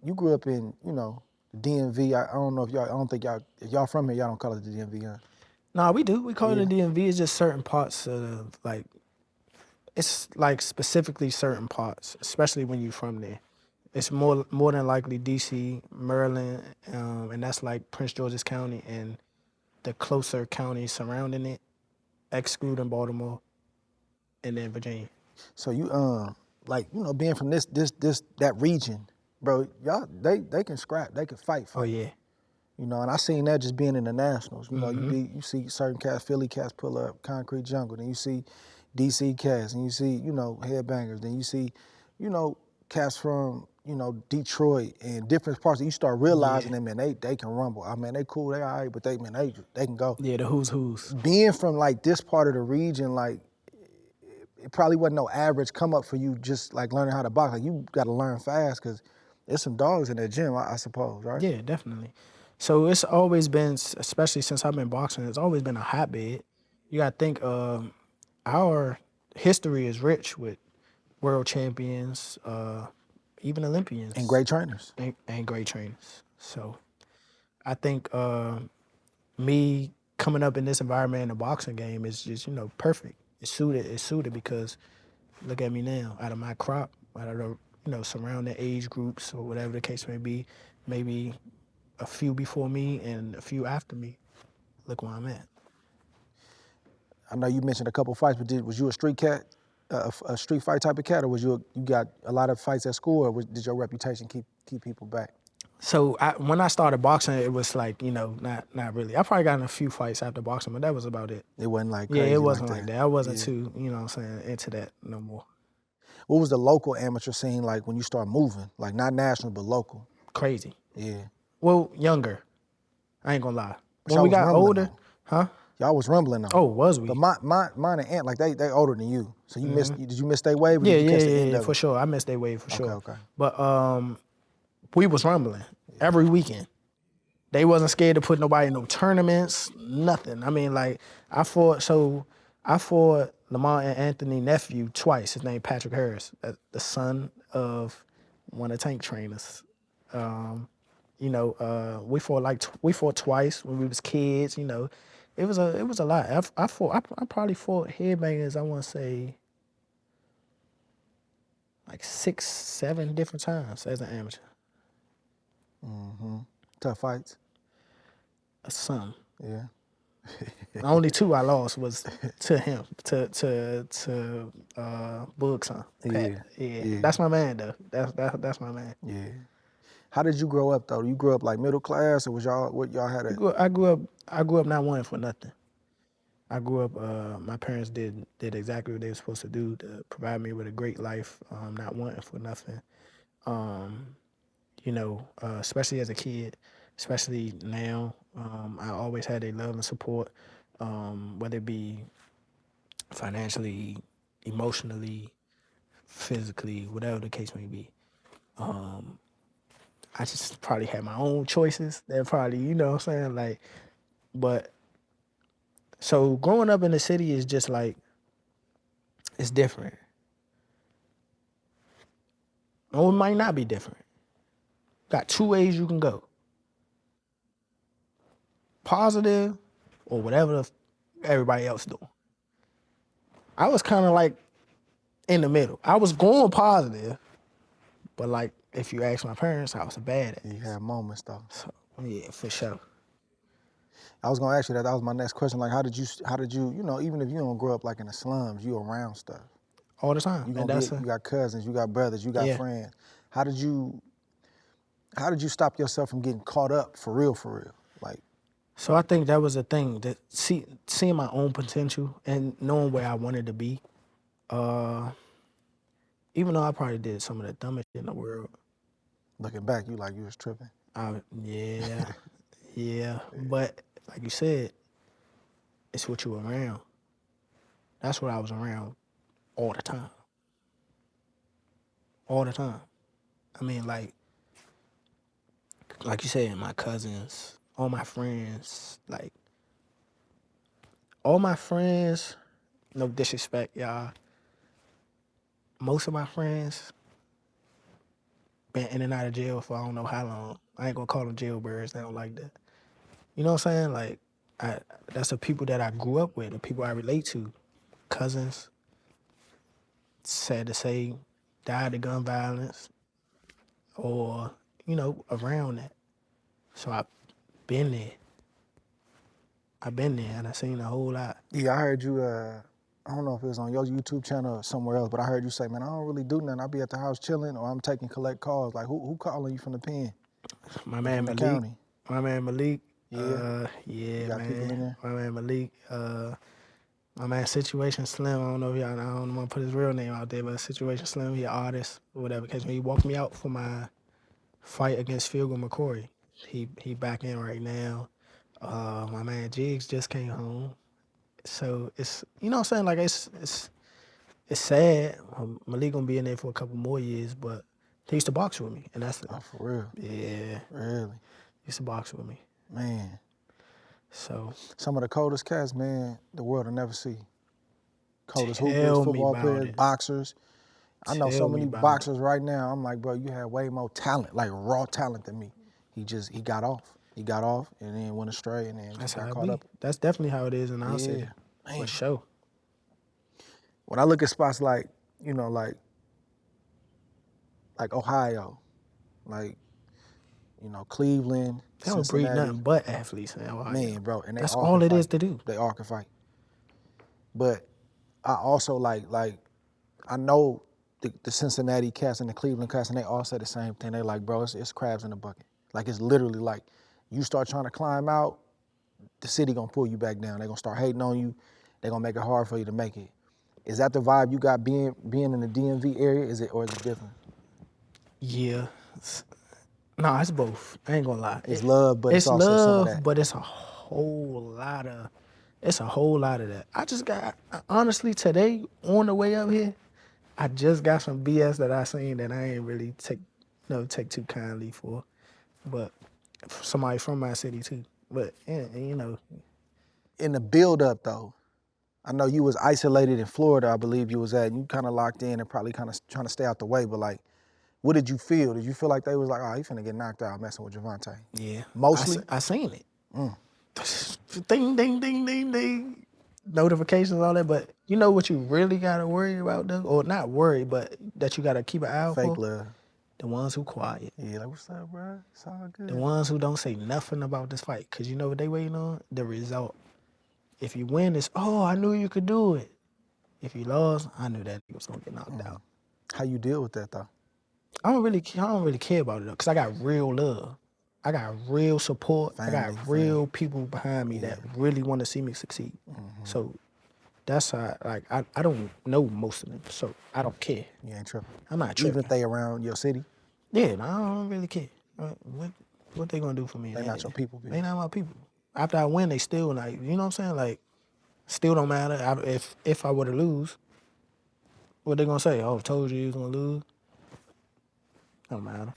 you grew up in, you know, the DMV. I don't know if y'all. I don't think y'all. If y'all from here, y'all don't call it the DMV, huh? Nah, we do. We call it Yeah. a DMV. It's just certain parts of like, it's like specifically certain parts, especially when you're from there. It's more than likely DC, Maryland, and that's like Prince George's County and the closer counties surrounding it, excluding Baltimore, and then Virginia. So you like, you know, being from that region, bro, y'all they can scrap, they can fight. Oh yeah. You know, and I seen that just being in the nationals. You know, you see certain cats, Philly cats pull up, Concrete Jungle, then you see DC cats, and you see, you know, Headbangers, then you see, you know, cats from, you know, Detroit and different parts. You start realizing them, man, they can rumble. I mean, they cool, they all right, but they can go. Yeah, the who's. Being from like this part of the region, like it probably wasn't no average come up for you just like learning how to box. Like you got to learn fast because there's some dogs in that gym, I suppose, right? Yeah, definitely. So it's always been, especially since I've been boxing, it's always been a hotbed. You got to think our history is rich with world champions, even Olympians. And great trainers. And great trainers. So I think me coming up in this environment in the boxing game is just, you know, perfect. It's suited because look at me now, out of my crop, out of the, you know, surrounding age groups or whatever the case may be, maybe a few before me and a few after me. Look where I'm at. I know you mentioned a couple fights, but was you a street cat, a street fight type of cat, or you got a lot of fights at school, or did your reputation keep people back? So when I started boxing, it was like, you know, not really. I probably got in a few fights after boxing, but that was about it. It wasn't like crazy. Yeah, it wasn't like that. I wasn't Yeah. too, you know what I'm saying, into that no more. What was the local amateur scene like when you start moving? Like not national, but local? Crazy. Yeah. Well, younger. I ain't gonna lie. But When we got older, though. huh? Y'all was rumbling though. Oh, was we? But mine and Ant, like they older than you. So you missed. Did you miss their wave? Or did you catch the end of for it? sure. I missed their wave for sure. Okay. But we was rumbling every weekend. They wasn't scared to put nobody in no tournaments, nothing. I mean, like I fought Lamont and Anthony nephew twice. His name Patrick Harris, the son of one of the tank trainers. You know, we fought twice when we was kids. You know, it was a lot. I probably fought Headbangers, I want to say like 6, 7 different times as an amateur. Tough fights. Some. Yeah. The only 2 I lost was to him, to Boog's son. Pat. Yeah. That's my man though. That's my man. Yeah. How did you grow up though? You grew up like middle class, or was what y'all had? I grew up not wanting for nothing. I grew up. My parents did exactly what they were supposed to do to provide me with a great life. Not wanting for nothing. You know, especially as a kid, especially now, I always had their love and support, whether it be financially, emotionally, physically, whatever the case may be. I just probably had my own choices. They're probably, you know what I'm saying? Like, but so growing up in the city is just like, it's different. Or it might not be different. Got 2 ways you can go. Positive or whatever everybody else doing. I was kind of like in the middle. I was going positive, but like if you ask my parents, I was a badass. You had moments though. So yeah, for sure. I was gonna ask you that. That was my next question. Like, how did you, you know, even if you don't grow up like in the slums, you around stuff all the time. You got cousins, you got brothers, you got friends. How did you stop yourself from getting caught up for real? Like, so I think that was a thing, that seeing my own potential and knowing where I wanted to be. Even though I probably did some of the dumbest shit in the world. Looking back, you was tripping. Yeah. But like you said, it's what you around. That's what I was around all the time. All the time. I mean, like you said, my cousins, all my friends, like, all my friends, no disrespect, y'all. Most of my friends been in and out of jail for I don't know how long. I ain't gonna call them jailbirds. They don't like that. You know what I'm saying? Like, that's the people that I grew up with, the people I relate to, cousins. Sad to say, died of gun violence, or around that. So I've been there. And I've seen a whole lot. Yeah, I heard you. I don't know if it was on your YouTube channel or somewhere else, but I heard you say, "Man, I don't really do nothing. I be at the house chilling, or I'm taking collect calls." Like, who calling you from the pen? My man From the Malik. county? My man Malik. Yeah. Yeah, You got people in man. there? My man Malik. My man Situation Slim. I don't know if y'all. I don't want to put his real name out there, but Situation Slim. He an artist or whatever. Cause he walked me out for my fight against Philgo McCory. He back in right now. My man Jigs just came home. So it's what I'm saying, like it's sad. Malik gonna be in there for a couple more years, but he used to box with me, and that's Oh, for real? yeah. Really? He used to box with me. Man. So Some of the coldest cats, man, the world will never see. Coldest hoopers, tell me football about players, it. boxers. I know so Tell me many about boxers right now. I'm like, bro, you had way more talent, like raw talent than me. He got off. He got off and then went astray and then That's just got how it caught be. up. That's definitely how it is in our city. Yeah, man. For sure. When I look at spots like, like Ohio, like, Cleveland, They don't breed Cincinnati, nothing but athletes in Ohio. man, bro, and they That's all all can it fight. is to do. They all can fight. But I also like I know the Cincinnati cats and the Cleveland cats, and they all say the same thing. They like, bro, it's crabs in the bucket. Like, it's literally like, you start trying to climb out, the city gonna pull you back down. They gonna start hating on you. They gonna make it hard for you to make it. Is that the vibe you got being in the DMV area? Or is it different? Yeah. No, it's both. I ain't gonna lie. It's love, but it's also some of love, that. but it's a whole lot of that. I just got honestly today on the way up here, I just got some BS that I seen that I ain't really take too kindly for. But somebody from my city too. But In the build up though, I know you was isolated in Florida, I believe you was at, and you kind of locked in and probably kind of trying to stay out the way, but like, what did you feel? Did you feel like they was like, oh, he finna get knocked out messing with Gervonta? yeah. Mostly? I seen it. Ding, ding, ding, ding, ding. Notifications, all that. But you know what you really gotta worry about though? Or not worry, but that you gotta keep an eye out Fake for? love. The ones who quiet. Yeah, like, what's up, bro? It's all good. The ones who don't say nothing about this fight. Cause you know what they waiting on? The result. If you win, it's, oh, I knew you could do it. If you lost, I knew that nigga was gonna get knocked out. How you deal with that though? I don't really care about it though, cause I got real love. I got real support. I got real people behind me that really want to see me succeed. So that's how, like, I don't know most of them, so I don't care. You ain't tripping. I'm not tripping. Even if they around your city? Yeah, no, I don't really care. What they gonna do for me? They not your people. They not my people. After I win, they still like, you know what I'm saying? Like, still don't matter. If I were to lose, what they gonna say? Oh, told you was gonna lose. Don't matter.